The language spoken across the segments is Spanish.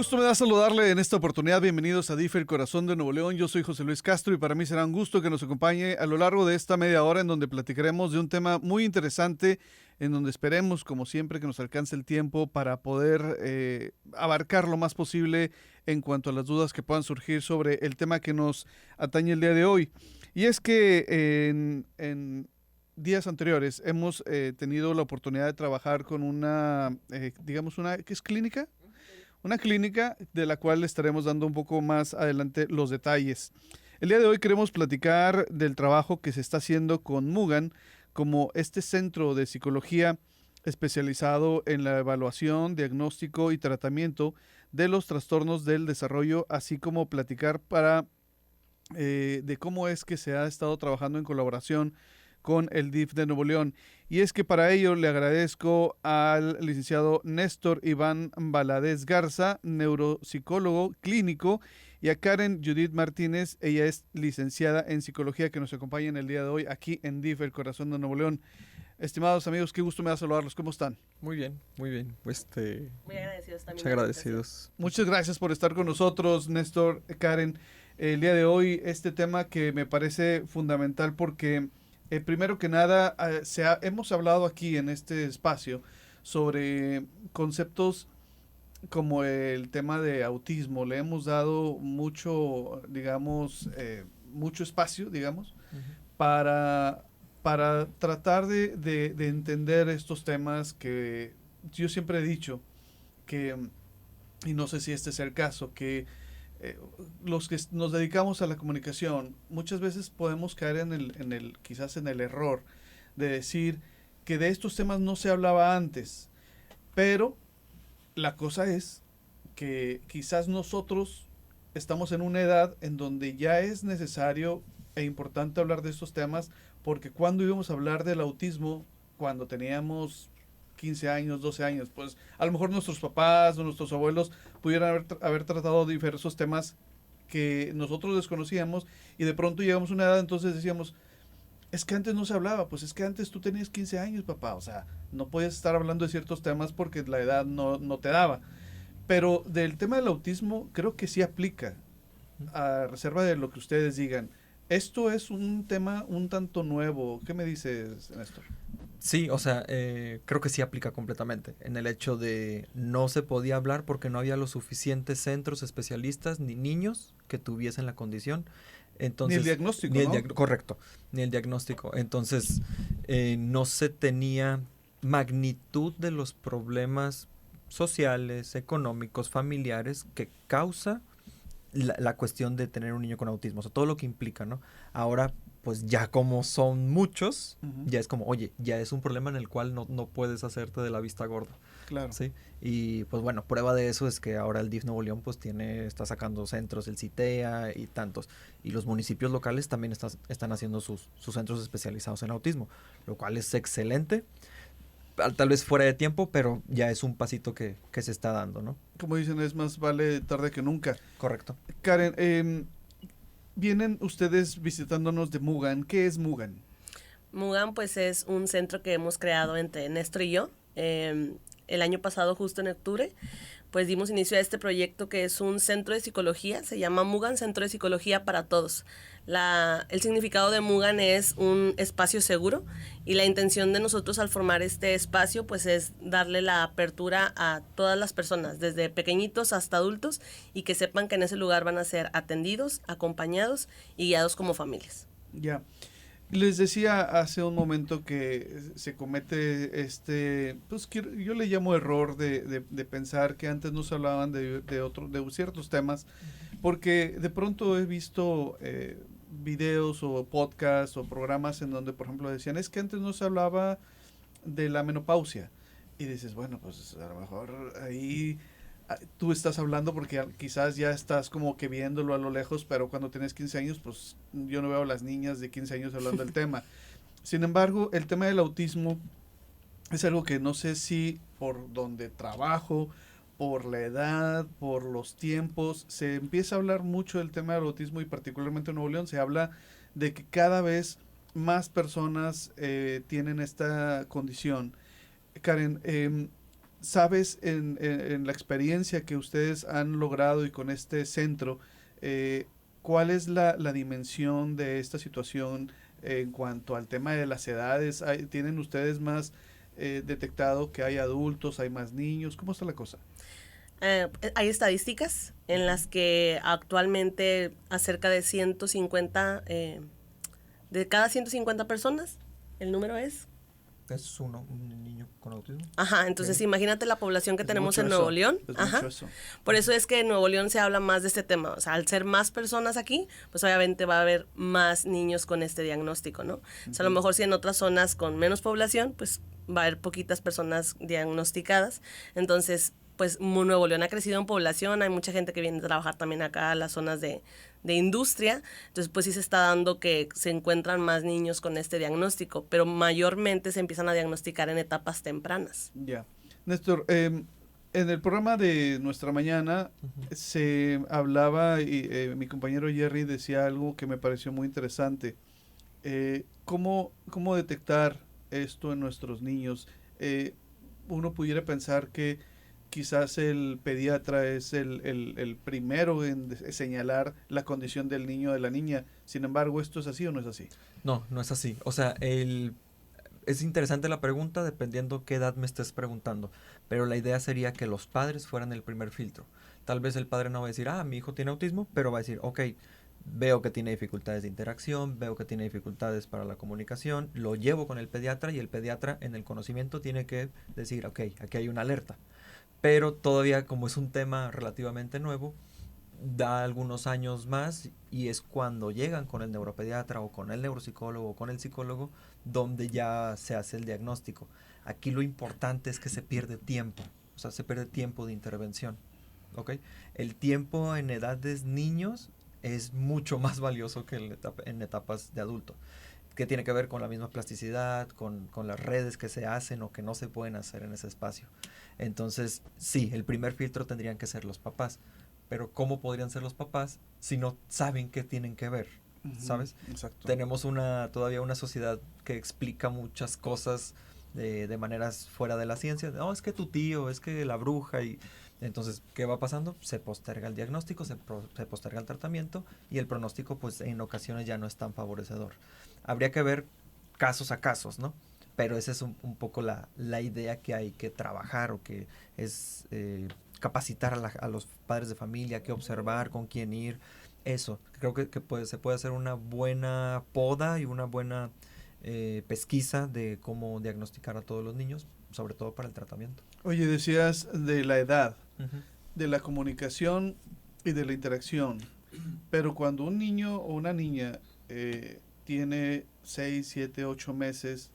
gusto me da saludarle en esta oportunidad. Bienvenidos a DIF, el corazón de Nuevo León. Yo soy José Luis Castro y para mí será un gusto que nos acompañe a lo largo de esta media hora en donde platicaremos de un tema muy interesante, en donde esperemos, como siempre, que nos alcance el tiempo para poder abarcar lo más posible en cuanto a las dudas que puedan surgir sobre el tema que nos atañe el día de hoy. Y es que en días anteriores hemos tenido la oportunidad de trabajar con una, digamos, ¿qué es clínica? Una clínica de la cual le estaremos dando un poco más adelante los detalles. El día de hoy queremos platicar del trabajo que se está haciendo con Mugan, como este centro de psicología especializado en la evaluación, diagnóstico y tratamiento de los trastornos del desarrollo, así como platicar de cómo es que se ha estado trabajando en colaboración con el DIF de Nuevo León. Y es que para ello le agradezco al licenciado Néstor Iván Valadez Garza, neuropsicólogo clínico, y a Karen Judith Martínez, ella es licenciada en psicología, que nos acompaña en el día de hoy aquí en DIF, el corazón de Nuevo León. Estimados amigos, qué gusto me da saludarlos. ¿Cómo están? Muy bien, muy bien. Muy agradecidos también. Muchas agradecidos. Muchas gracias por estar con nosotros, Néstor, Karen. El día de hoy, este tema que me parece fundamental porque primero que nada, hemos hablado aquí en este espacio sobre conceptos como el tema de autismo. Le hemos dado mucho, digamos, mucho espacio, digamos, para tratar de entender estos temas que yo siempre he dicho que, y no sé si este es el caso, que los que nos dedicamos a la comunicación muchas veces podemos caer quizás en el error de decir que de estos temas no se hablaba antes, pero la cosa es que quizás nosotros estamos en una edad en donde ya es necesario e importante hablar de estos temas, porque cuando íbamos a hablar del autismo cuando teníamos 15 años, 12 años, pues a lo mejor nuestros papás o nuestros abuelos pudieran haber tratado diversos temas que nosotros desconocíamos y de pronto llegamos a una edad, entonces decíamos, es que antes no se hablaba, pues es que antes tú tenías 15 años, papá, o sea, no podías estar hablando de ciertos temas porque la edad no te daba. Pero del tema del autismo creo que sí aplica, a reserva de lo que ustedes digan. Esto es un tema un tanto nuevo. ¿Qué me dices, Néstor? Sí, o sea, creo que sí aplica completamente en el hecho de no se podía hablar porque no había los suficientes centros especialistas ni niños que tuviesen la condición. Entonces, ni el diagnóstico, ¿no? Correcto, ni el diagnóstico. Entonces, no se tenía magnitud de los problemas sociales, económicos, familiares que causa la cuestión de tener un niño con autismo, o sea, todo lo que implica, ¿no? Ahora, pues ya como son muchos, ya es como, oye, ya es un problema en el cual no puedes hacerte de la vista gorda. Claro. ¿Sí? Y pues bueno, prueba de eso es que ahora el DIF Nuevo León pues está sacando centros, el CITEA y tantos. Y los municipios locales también están haciendo sus centros especializados en autismo, lo cual es excelente. Tal vez fuera de tiempo, pero ya es un pasito que se está dando, ¿no? Como dicen, es más vale tarde que nunca. Correcto. Karen, vienen ustedes visitándonos de Mugan. ¿Qué es Mugan? Mugan pues es un centro que hemos creado entre Néstor y yo. El año pasado, justo en octubre, pues dimos inicio a este proyecto que es un centro de psicología, se llama Mugan Centro de Psicología para Todos. El significado de Mugan es un espacio seguro y la intención de nosotros al formar este espacio pues es darle la apertura a todas las personas, desde pequeñitos hasta adultos, y que sepan que en ese lugar van a ser atendidos, acompañados y guiados como familias. Ya. Les decía hace un momento que se comete pues yo le llamo error de pensar que antes no se hablaban de ciertos temas, porque de pronto he visto videos o podcasts o programas en donde, por ejemplo, decían, es que antes no se hablaba de la menopausia. Y dices, bueno, pues a lo mejor ahí tú estás hablando porque quizás ya estás como que viéndolo a lo lejos, pero cuando tienes 15 años, pues yo no veo a las niñas de 15 años hablando del tema. Sin embargo, el tema del autismo es algo que no sé si por donde trabajo, por la edad, por los tiempos, se empieza a hablar mucho del tema del autismo y particularmente en Nuevo León se habla de que cada vez más personas tienen esta condición. Karen, ¿sabes en la experiencia que ustedes han logrado y con este centro, cuál es la dimensión de esta situación en cuanto al tema de las edades? ¿Tienen ustedes más detectado que hay adultos, hay más niños? ¿Cómo está la cosa? Hay estadísticas en las que actualmente acerca de 150, de cada 150 personas, el número es. Es un niño con autismo. Ajá, entonces Ok. imagínate la población que Es tenemos mucho en eso, Nuevo León. es Ajá. mucho eso. Por eso es que en Nuevo León se habla más de este tema. O sea, al ser más personas aquí, pues obviamente va a haber más niños con este diagnóstico, ¿no? O sea, a lo mejor si en otras zonas con menos población, pues va a haber poquitas personas diagnosticadas. Entonces, pues Nuevo León ha crecido en población, hay mucha gente que viene a trabajar también acá a las zonas de industria, entonces pues sí se está dando que se encuentran más niños con este diagnóstico, pero mayormente se empiezan a diagnosticar en etapas tempranas. Ya. Néstor, en el programa de Nuestra Mañana Ujú. se hablaba y mi compañero Jerry decía algo que me pareció muy interesante. ¿Cómo detectar esto en nuestros niños? Uno pudiera pensar que quizás el pediatra es el primero en señalar la condición del niño o de la niña. Sin embargo, ¿esto es así o no es así? No, no es así. O sea, es interesante la pregunta dependiendo qué edad me estés preguntando, pero la idea sería que los padres fueran el primer filtro. Tal vez el padre no va a decir, mi hijo tiene autismo, pero va a decir, ok, veo que tiene dificultades de interacción, veo que tiene dificultades para la comunicación, lo llevo con el pediatra y el pediatra en el conocimiento tiene que decir, ok, aquí hay una alerta. Pero todavía como es un tema relativamente nuevo, da algunos años más y es cuando llegan con el neuropediatra o con el neuropsicólogo o con el psicólogo donde ya se hace el diagnóstico. Aquí lo importante es que se pierde tiempo, o sea, se pierde tiempo de intervención, ¿ok? El tiempo en edades niños es mucho más valioso que en etapas de adulto, que tiene que ver con la misma plasticidad, con las redes que se hacen o que no se pueden hacer en ese espacio. Entonces, sí, el primer filtro tendrían que ser los papás, pero ¿cómo podrían ser los papás si no saben qué tienen que ver? Ujú, ¿Sabes? exacto. Tenemos todavía una sociedad que explica muchas cosas de maneras fuera de la ciencia. No, es que tu tío, es que la bruja y... Entonces, ¿qué va pasando? Se posterga el diagnóstico, se posterga el tratamiento y el pronóstico, pues en ocasiones ya no es tan favorecedor. Habría que ver casos a casos, ¿no? Pero esa es un poco la idea que hay que trabajar o que es capacitar a los padres de familia, que observar, con quién ir. Eso, creo que se puede hacer una buena poda y una buena pesquisa de cómo diagnosticar a todos los niños, sobre todo para el tratamiento. Oye, decías de la edad, Ujú. de la comunicación y de la interacción, pero cuando un niño o una niña tiene 6, 7, 8 meses,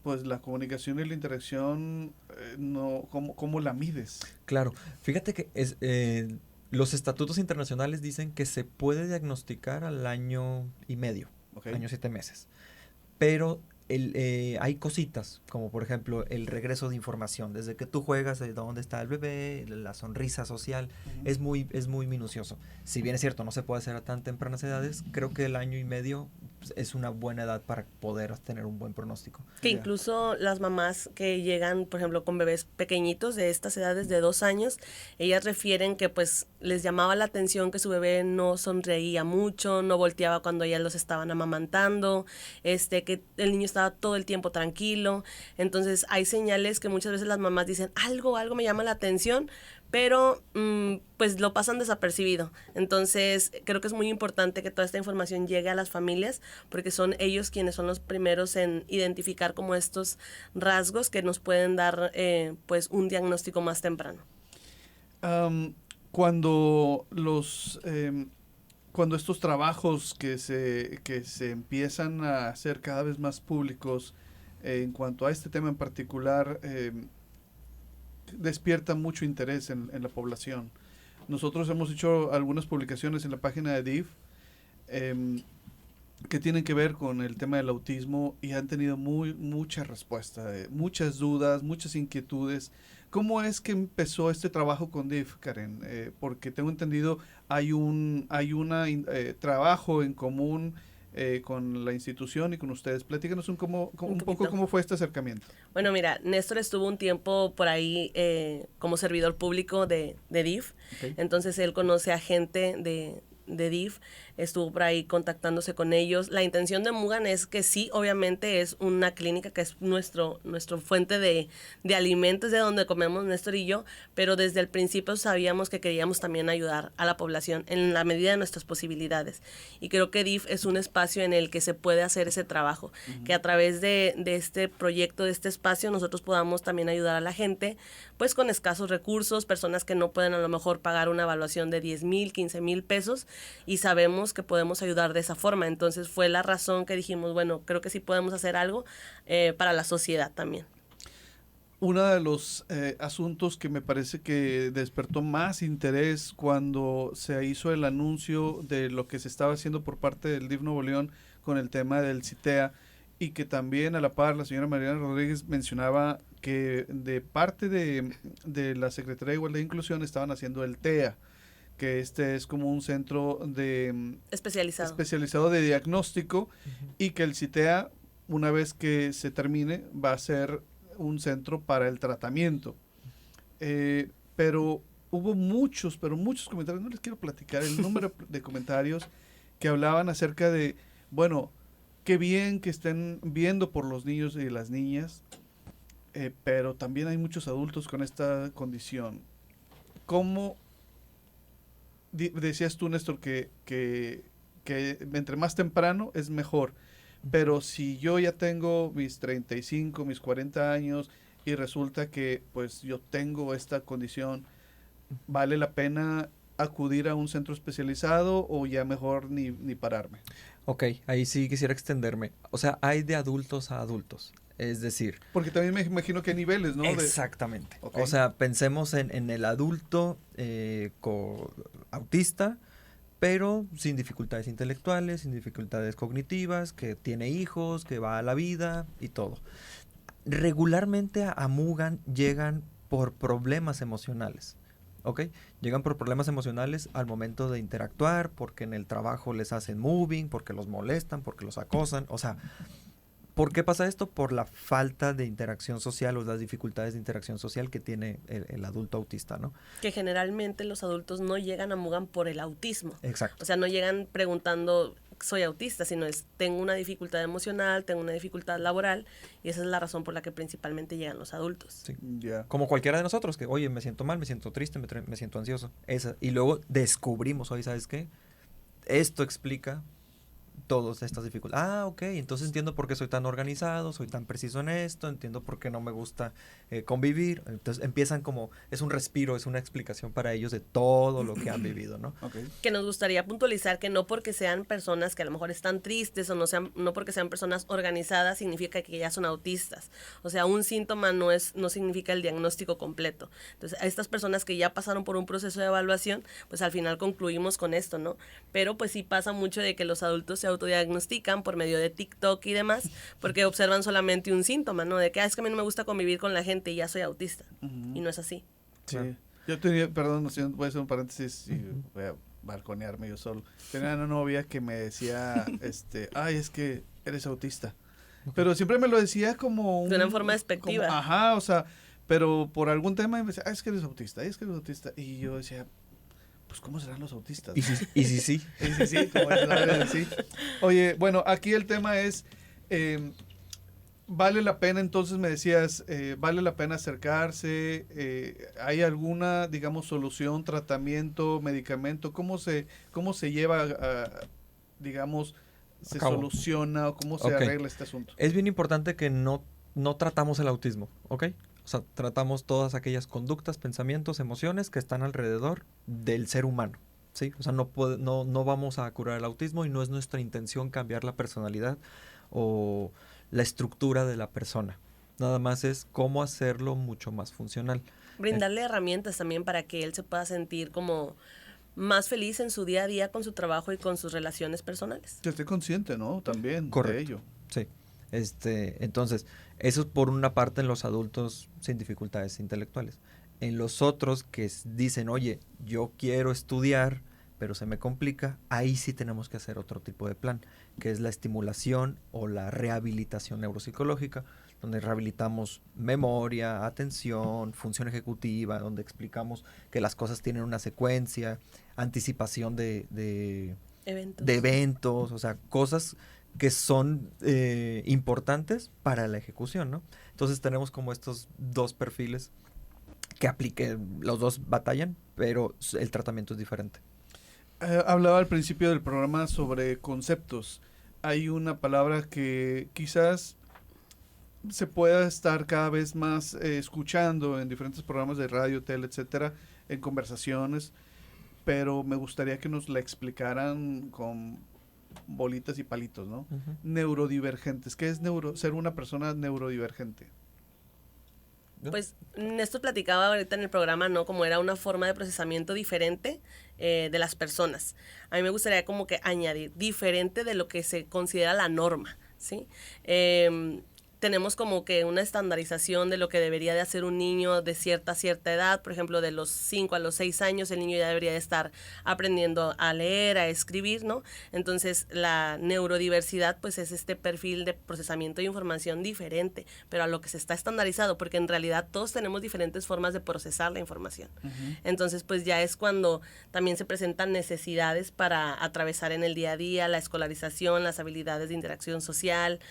pues la comunicación y la interacción, no, ¿cómo la mides? Claro, fíjate que los estatutos internacionales dicen que se puede diagnosticar al año y medio, ¿Ok? año 7 meses. Pero hay cositas, como por ejemplo el regreso de información, desde que tú juegas, de dónde está el bebé, la sonrisa social, Ujú. es muy minucioso. Si bien es cierto, no se puede hacer a tan tempranas edades, creo que el año y medio pues, es una buena edad para poder tener un buen pronóstico. Que Ya. incluso las mamás que llegan, por ejemplo, con bebés pequeñitos de estas edades de 2 años, ellas refieren que pues les llamaba la atención que su bebé no sonreía mucho, no volteaba cuando ellas los estaban amamantando, que el niño estaba todo el tiempo tranquilo. Entonces hay señales que muchas veces las mamás dicen, algo me llama la atención, pero pues lo pasan desapercibido. Entonces creo que es muy importante que toda esta información llegue a las familias porque son ellos quienes son los primeros en identificar como estos rasgos que nos pueden dar pues un diagnóstico más temprano. Am, cuando cuando estos trabajos que se empiezan a hacer cada vez más públicos en cuanto a este tema en particular, despierta mucho interés en la población. Nosotros hemos hecho algunas publicaciones en la página de DIF em, que tienen que ver con el tema del autismo y han tenido mucha respuesta, muchas dudas, muchas inquietudes. ¿Cómo es que empezó este trabajo con DIF, Karen? Porque tengo entendido hay un trabajo en común con la institución y con ustedes. Platícanos un poco poquito. cómo fue este acercamiento. Bueno, mira, Néstor estuvo un tiempo por ahí como servidor público de DIF, Okay. entonces él conoce a gente de DIF, estuvo por ahí contactándose con ellos. La intención de Mugan es que sí, obviamente es una clínica que es nuestro fuente de alimentos, de donde comemos Néstor y yo, pero desde el principio sabíamos que queríamos también ayudar a la población en la medida de nuestras posibilidades. Y creo que DIF es un espacio en el que se puede hacer ese trabajo, que a través de este proyecto, de este espacio, nosotros podamos también ayudar a la gente, pues con escasos recursos, personas que no pueden a lo mejor pagar una evaluación de 10,000, 15,000 pesos, y sabemos que podemos ayudar de esa forma. Entonces fue la razón que dijimos, bueno, creo que sí podemos hacer algo para la sociedad también. Uno de los asuntos que me parece que despertó más interés cuando se hizo el anuncio de lo que se estaba haciendo por parte del DIF Nuevo León con el tema del CITEA, y que también a la par la señora Mariana Rodríguez mencionaba que de parte de la Secretaría de Igualdad e Inclusión estaban haciendo el TEA, que este es como un centro especializado de diagnóstico, y que el CITEA, una vez que se termine, va a ser un centro para el tratamiento. Pero hubo muchos comentarios, no les quiero platicar el número de comentarios que hablaban acerca de, bueno, qué bien que estén viendo por los niños y las niñas, pero también hay muchos adultos con esta condición. ¿Cómo decías tú, Néstor, que entre más temprano es mejor? Pero si yo ya tengo mis 35, mis 40 años y resulta que pues yo tengo esta condición, ¿vale la pena acudir a un centro especializado o ya mejor ni pararme? Ok, ahí sí quisiera extenderme. O sea, hay de adultos a adultos. Es decir... Porque también me imagino que hay niveles, ¿no? Exactamente. Okay. O sea, pensemos en el adulto autista, pero sin dificultades intelectuales, sin dificultades cognitivas, que tiene hijos, que va a la vida y todo. Regularmente a Mugan llegan por problemas emocionales. ¿Ok? Llegan por problemas emocionales al momento de interactuar, porque en el trabajo les hacen moving, porque los molestan, porque los acosan. O sea, ¿por qué pasa esto? Por la falta de interacción social o las dificultades de interacción social que tiene el adulto autista, ¿no? Que generalmente los adultos no llegan a Mugan por el autismo. Exacto. O sea, no llegan preguntando, soy autista, sino tengo una dificultad emocional, tengo una dificultad laboral, y esa es la razón por la que principalmente llegan los adultos. Sí. Yeah. Como cualquiera de nosotros, que oye, me siento mal, me siento triste, me siento ansioso. Y luego descubrimos, oye, ¿sabes qué? Esto explica todas estas dificultades. Ah, ok, entonces entiendo por qué soy tan organizado, soy tan preciso en esto, entiendo por qué no me gusta convivir. Entonces empiezan como, es un respiro, es una explicación para ellos de todo lo que han vivido, ¿no? Okay. Que nos gustaría puntualizar que no porque sean personas que a lo mejor están tristes o no porque sean personas organizadas significa que ya son autistas. O sea, un síntoma no significa el diagnóstico completo. Entonces, a estas personas que ya pasaron por un proceso de evaluación, pues al final concluimos con esto, ¿no? Pero pues sí pasa mucho de que los adultos se autodiagnostican por medio de TikTok y demás, porque observan solamente un síntoma, ¿no? De que es que a mí no me gusta convivir con la gente y ya soy autista. Y no es así. Sí. Claro. Yo tenía, perdón, voy a hacer un paréntesis y voy a balconearme yo solo. Tenía una novia que me decía, ay, es que eres autista. Pero siempre me lo decía como de una forma despectiva. Ajá, o sea, pero por algún tema me decía, es que eres autista, es que eres autista. Y yo decía, pues, ¿cómo serán los autistas? Y sí, sí. Sí, como es la verdad, sí. Oye, bueno, aquí el tema es, ¿vale la pena, entonces me decías, vale la pena acercarse? ¿Hay alguna, digamos, solución, tratamiento, medicamento? ¿Cómo se lleva, digamos, se soluciona o cómo se arregla este asunto? Es bien importante que no tratamos el autismo, ¿ok? O sea, tratamos todas aquellas conductas, pensamientos, emociones que están alrededor del ser humano, ¿sí? O sea, no vamos a curar el autismo y no es nuestra intención cambiar la personalidad o la estructura de la persona. Nada más es cómo hacerlo mucho más funcional. Brindarle herramientas también para que él se pueda sentir como más feliz en su día a día con su trabajo y con sus relaciones personales. Que esté consciente, ¿no? También Correcto. de ello. Sí. Entonces, eso es por una parte en los adultos sin dificultades intelectuales. En los otros que dicen, oye, yo quiero estudiar, pero se me complica, ahí sí tenemos que hacer otro tipo de plan, que es la estimulación o la rehabilitación neuropsicológica, donde rehabilitamos memoria, atención, función ejecutiva, donde explicamos que las cosas tienen una secuencia, anticipación de eventos, o sea, cosas que son importantes para la ejecución, ¿no? Entonces tenemos como estos dos perfiles que apliquen, los dos batallan, pero el tratamiento es diferente. Hablaba al principio del programa sobre conceptos. Hay una palabra que quizás se pueda estar cada vez más escuchando en diferentes programas de radio, tele, etcétera, en conversaciones, pero me gustaría que nos la explicaran con bolitas y palitos, ¿no? Uh-huh. Neurodivergentes. ¿Qué es ser una persona neurodivergente? Pues Néstor platicaba ahorita en el programa, ¿no? Como era una forma de procesamiento diferente de las personas. A mí me gustaría como que añadir diferente de lo que se considera la norma, ¿sí? Tenemos como que una estandarización de lo que debería de hacer un niño de cierta edad. Por ejemplo, de los 5 a los 6 años el niño ya debería de estar aprendiendo a leer, a escribir, ¿no? Entonces la neurodiversidad pues es este perfil de procesamiento de información diferente, pero a lo que se está estandarizado, porque en realidad todos tenemos diferentes formas de procesar la información. Uh-huh. Entonces pues ya es cuando también se presentan necesidades para atravesar en el día a día la escolarización, las habilidades de interacción social,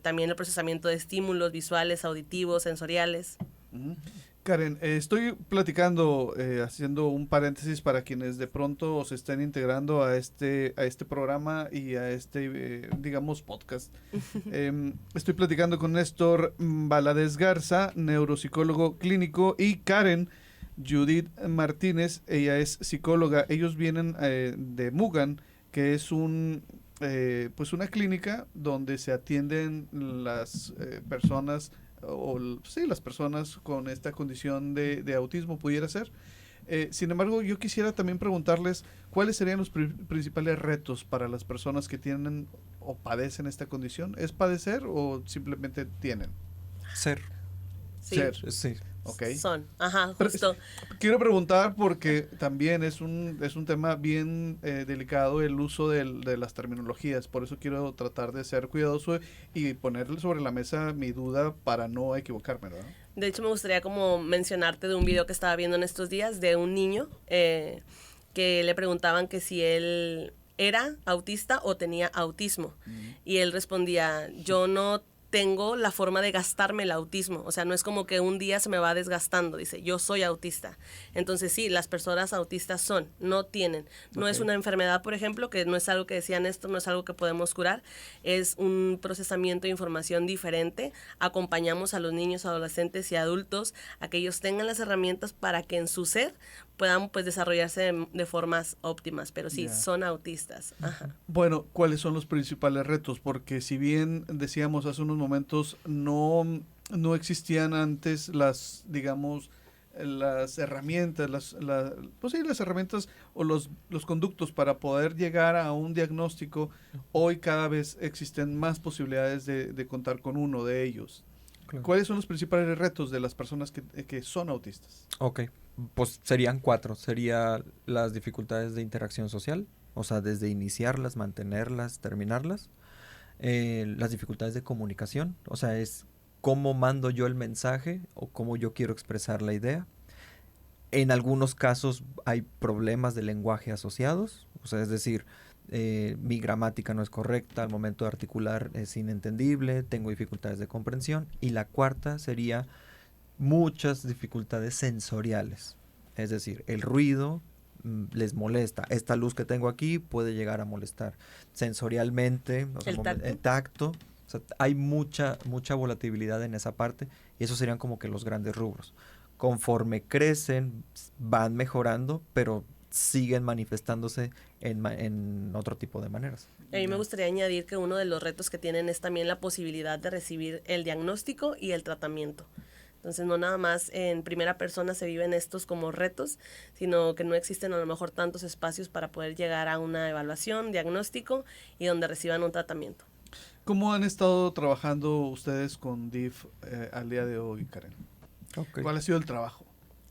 también el procesamiento de estímulos visuales, auditivos, sensoriales. Uh-huh. Karen, estoy platicando, haciendo un paréntesis para quienes de pronto se estén integrando a este programa y a digamos, podcast. Estoy platicando con Néstor Valadez Garza, neuropsicólogo clínico, y Karen Judith Martínez, ella es psicóloga. Ellos vienen de Mugan, que es pues una clínica donde se atienden las personas, las personas con esta condición de autismo, pudiera ser. Sin embargo, yo quisiera también preguntarles cuáles serían los principales retos para las personas que tienen o padecen esta condición. ¿Es padecer o simplemente tienen? Ser. Sí. Ser. Sí. Okay. Son, ajá, justo. Quiero preguntar porque también es un tema bien delicado el uso de las terminologías, por eso quiero tratar de ser cuidadoso y ponerle sobre la mesa mi duda para no equivocarme, ¿verdad? De hecho, me gustaría como mencionarte de un video que estaba viendo en estos días de un niño que le preguntaban que si él era autista o tenía autismo. Uh-huh. Y él respondía, yo no tengo la forma de gastarme el autismo, o sea, no es como que un día se me va desgastando, dice, yo soy autista. Entonces sí, las personas autistas no tienen, no okay. Es una enfermedad, por ejemplo, que no es algo que decían esto, no es algo que podemos curar, es un procesamiento de información diferente. Acompañamos a los niños, adolescentes y adultos a que ellos tengan las herramientas para que en su ser puedan pues desarrollarse de formas óptimas, pero sí, son autistas. Ajá. Bueno, ¿cuáles son los principales retos? Porque si bien decíamos hace unos momentos, no existían antes las, digamos, las herramientas, las herramientas o los conductos para poder llegar a un diagnóstico. Hoy cada vez existen más posibilidades de contar con uno de ellos. Claro. ¿Cuáles son los principales retos de las personas que son autistas? Ok, pues serían 4. Sería las dificultades de interacción social, o sea, desde iniciarlas, mantenerlas, terminarlas. Las dificultades de comunicación, o sea, es cómo mando yo el mensaje o cómo yo quiero expresar la idea. En algunos casos hay problemas de lenguaje asociados, o sea, es decir, mi gramática no es correcta, al momento de articular es inentendible, tengo dificultades de comprensión. Y la 4 sería muchas dificultades sensoriales, es decir, el ruido les molesta, esta luz que tengo aquí puede llegar a molestar sensorialmente, o sea, el tacto, o sea, hay mucha volatilidad en esa parte y esos serían como que los grandes rubros. Conforme crecen van mejorando, pero siguen manifestándose en otro tipo de maneras. A mí me gustaría añadir que uno de los retos que tienen es también la posibilidad de recibir el diagnóstico y el tratamiento. Entonces no nada más en primera persona se viven estos como retos, sino que no existen a lo mejor tantos espacios para poder llegar a una evaluación, diagnóstico y donde reciban un tratamiento. ¿Cómo han estado trabajando ustedes con DIF al día de hoy, Karen? Okay. ¿Cuál ha sido el trabajo?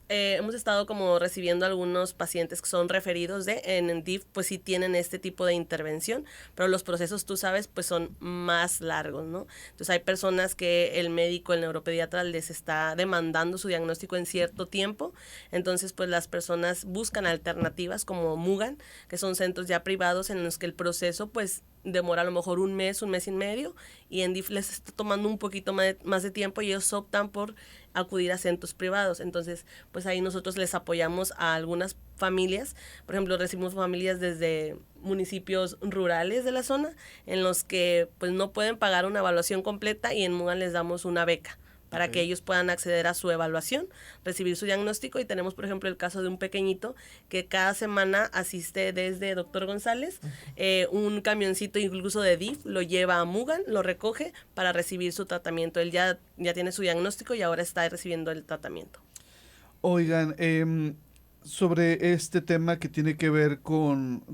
hemos estado como recibiendo algunos pacientes que son referidos en DIF, pues sí tienen este tipo de intervención, pero los procesos, tú sabes, pues son más largos, ¿no? Entonces hay personas que el médico, el neuropediatra les está demandando su diagnóstico en cierto tiempo, entonces pues las personas buscan alternativas como Mugan, que son centros ya privados en los que el proceso pues demora a lo mejor un mes y medio, y en DIF les está tomando un poquito más de tiempo y ellos optan por acudir a centros privados. Entonces, pues ahí nosotros les apoyamos a algunas familias. Por ejemplo, recibimos familias desde municipios rurales de la zona en los que pues no pueden pagar una evaluación completa y en Mugan les damos una beca para que ellos puedan acceder a su evaluación, recibir su diagnóstico. Y tenemos, por ejemplo, el caso de un pequeñito que cada semana asiste desde Doctor González, un camioncito incluso de DIF, lo lleva a Mugan, lo recoge para recibir su tratamiento. Él ya tiene su diagnóstico y ahora está recibiendo el tratamiento. Oigan, sobre este tema que tiene que ver con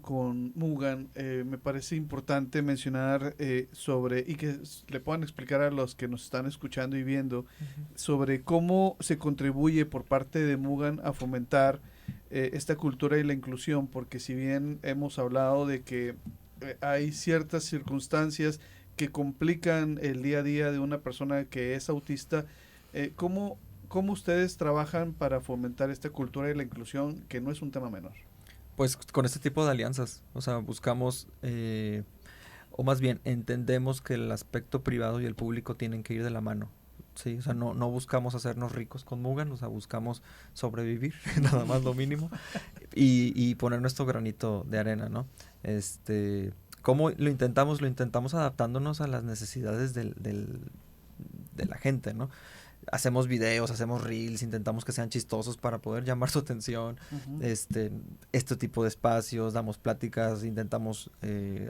Mugan, me parece importante mencionar sobre, y que le puedan explicar a los que nos están escuchando y viendo, sobre cómo se contribuye por parte de Mugan a fomentar esta cultura y la inclusión, porque si bien hemos hablado de que hay ciertas circunstancias que complican el día a día de una persona que es autista, ¿cómo ustedes trabajan para fomentar esta cultura y la inclusión, que no es un tema menor? Pues con este tipo de alianzas, o sea, buscamos, o más bien entendemos que el aspecto privado y el público tienen que ir de la mano, ¿sí? O sea, no buscamos hacernos ricos con Mugan, o sea, buscamos sobrevivir, nada más lo mínimo, y poner nuestro granito de arena, ¿no? ¿Cómo lo intentamos? Lo intentamos adaptándonos a las necesidades de la gente, ¿no? Hacemos videos, hacemos reels, intentamos que sean chistosos para poder llamar su atención, este tipo de espacios, damos pláticas, intentamos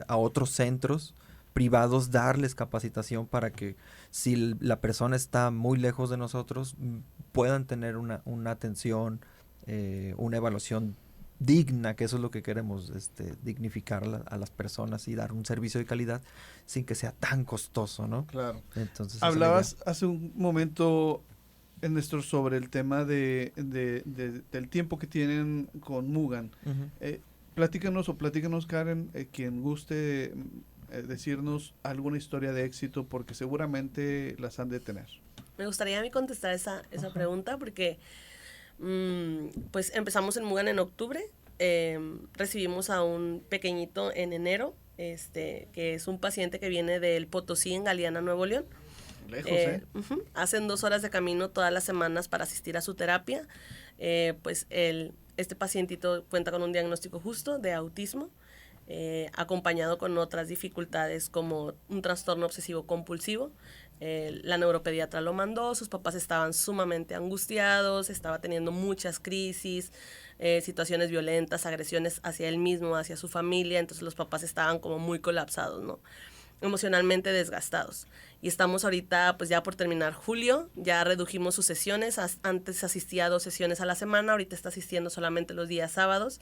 a otros centros privados darles capacitación para que si la persona está muy lejos de nosotros puedan tener una atención, una evaluación digna, que eso es lo que queremos, dignificar a las personas y dar un servicio de calidad sin que sea tan costoso, ¿no? Claro. Entonces, hablabas hace un momento, Néstor, sobre el tema del tiempo que tienen con Mugan. Platícanos, Karen, quien guste decirnos alguna historia de éxito, porque seguramente las han de tener. Me gustaría a mí contestar esa pregunta porque pues empezamos en Mugan en octubre, recibimos a un pequeñito en enero, que es un paciente que viene del Potosí, en Galeana, Nuevo León. Lejos, Hacen 2 horas de camino todas las semanas para asistir a su terapia. Pues este pacientito cuenta con un diagnóstico justo de autismo, acompañado con otras dificultades como un trastorno obsesivo compulsivo. La neuropediatra lo mandó, sus papás estaban sumamente angustiados, estaba teniendo muchas crisis, situaciones violentas, agresiones hacia él mismo, hacia su familia, entonces los papás estaban como muy colapsados, ¿no? Emocionalmente desgastados. Y estamos ahorita pues ya por terminar julio, ya redujimos sus sesiones, antes asistía a 2 sesiones a la semana, ahorita está asistiendo solamente los días sábados.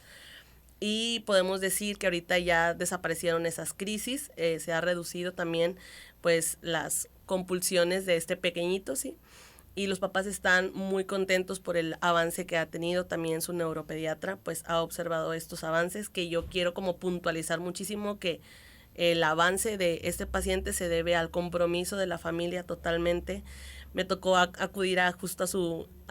Y podemos decir que ahorita ya desaparecieron esas crisis, se ha reducido también pues las compulsiones de este pequeñito, ¿sí? Y los papás están muy contentos por el avance que ha tenido. También su neuropediatra pues ha observado estos avances, que yo quiero como puntualizar muchísimo que el avance de este paciente se debe al compromiso de la familia totalmente. Me tocó acudir justo a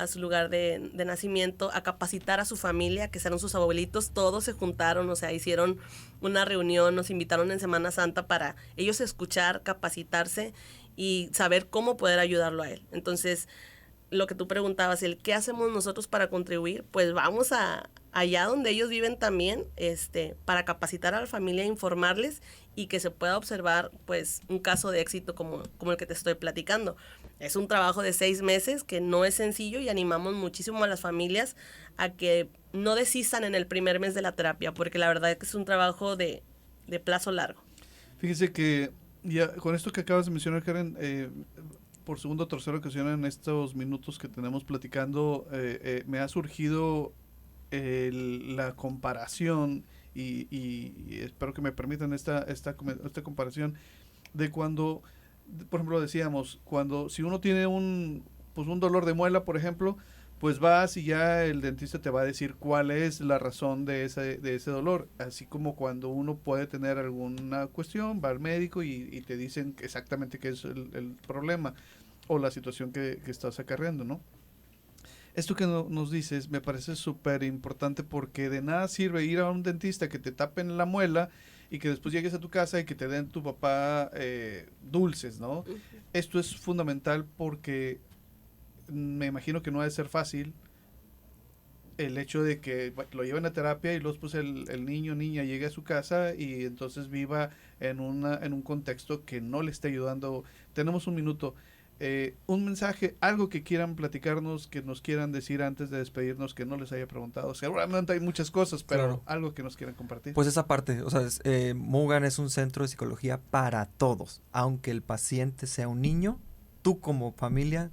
su lugar de nacimiento, a capacitar a su familia, que eran sus abuelitos. Todos se juntaron, o sea, hicieron una reunión, nos invitaron en Semana Santa para ellos escuchar, capacitarse y saber cómo poder ayudarlo a él. Entonces, lo que tú preguntabas, ¿qué hacemos nosotros para contribuir? Pues vamos allá donde ellos viven también, para capacitar a la familia, informarles y que se pueda observar pues un caso de éxito como el que te estoy platicando. Es un trabajo de 6 meses que no es sencillo, y animamos muchísimo a las familias a que no desistan en el primer mes de la terapia, porque la verdad es que es un trabajo de plazo largo. Fíjese que ya con esto que acabas de mencionar, Karen, por segunda o tercera ocasión en estos minutos que tenemos platicando, me ha surgido la comparación y espero que me permitan esta comparación de cuando, por ejemplo, decíamos, si uno tiene un dolor de muela, por ejemplo, pues vas y ya el dentista te va a decir cuál es la razón de ese dolor. Así como cuando uno puede tener alguna cuestión, va al médico y te dicen exactamente qué es el problema o la situación que estás acarreando, ¿no? Esto que nos dices me parece súper importante porque de nada sirve ir a un dentista que te tapen la muela y que después llegues a tu casa y que te den tu papá dulces, ¿no? Ujú. Esto es fundamental porque me imagino que no ha de ser fácil el hecho de que lo lleven a terapia y luego pues el niño o niña llegue a su casa y entonces viva en un contexto que no le esté ayudando. Tenemos un minuto. Un mensaje, algo que quieran platicarnos, que nos quieran decir antes de despedirnos, que no les haya preguntado. Seguramente hay muchas cosas, pero Claro. algo que nos quieran compartir. Pues esa parte, o sea, Mugan es un centro de psicología para todos. Aunque el paciente sea un niño, tú como familia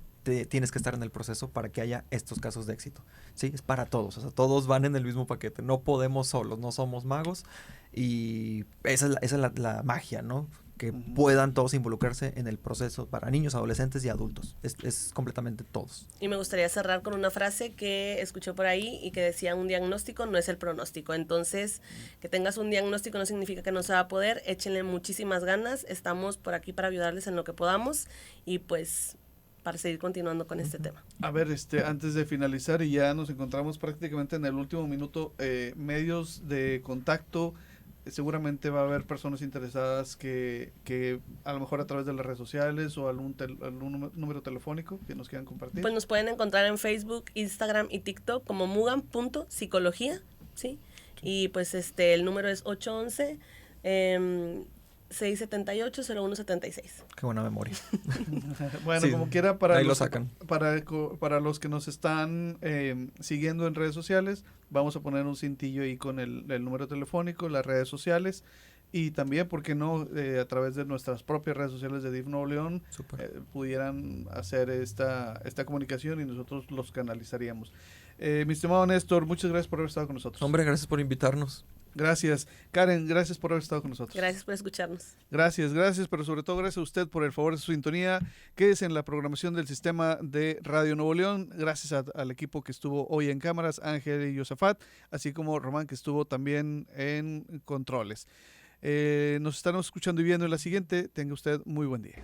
tienes que estar en el proceso para que haya estos casos de éxito. Sí, es para todos, o sea, todos van en el mismo paquete. No podemos solos, no somos magos y esa es la magia, ¿no? Que Ujú. puedan todos involucrarse en el proceso para niños, adolescentes y adultos. Es completamente todos. Y me gustaría cerrar con una frase que escuché por ahí y que decía: un diagnóstico no es el pronóstico. Entonces, que tengas un diagnóstico no significa que no se va a poder. Échenle muchísimas ganas. Estamos por aquí para ayudarles en lo que podamos y pues para seguir continuando con este tema. A ver, antes de finalizar y ya nos encontramos prácticamente en el último minuto, medios de contacto, seguramente va a haber personas interesadas que a lo mejor a través de las redes sociales o algún número telefónico que nos quieran compartir. Pues nos pueden encontrar en Facebook, Instagram y TikTok como mugan.psicología, ¿sí? Y pues el número es 811 678-0176. Qué buena memoria. Bueno, Sí, como quiera, ahí lo sacan. para los que nos están siguiendo en redes sociales, vamos a poner un cintillo ahí con el número telefónico, las redes sociales y también, ¿por qué no?, a través de nuestras propias redes sociales de DIF Nuevo León, Súper. pudieran hacer esta comunicación y nosotros los canalizaríamos. Mi estimado Néstor, muchas gracias por haber estado con nosotros. Hombre, gracias por invitarnos. Gracias. Karen, gracias por haber estado con nosotros. Gracias por escucharnos. Gracias, pero sobre todo gracias a usted por el favor de su sintonía. Quédese en la programación del sistema de Radio Nuevo León. Gracias al equipo que estuvo hoy en cámaras, Ángel y Josafat, así como Román, que estuvo también en controles. Nos estaremos escuchando y viendo en la siguiente. Tenga usted muy buen día.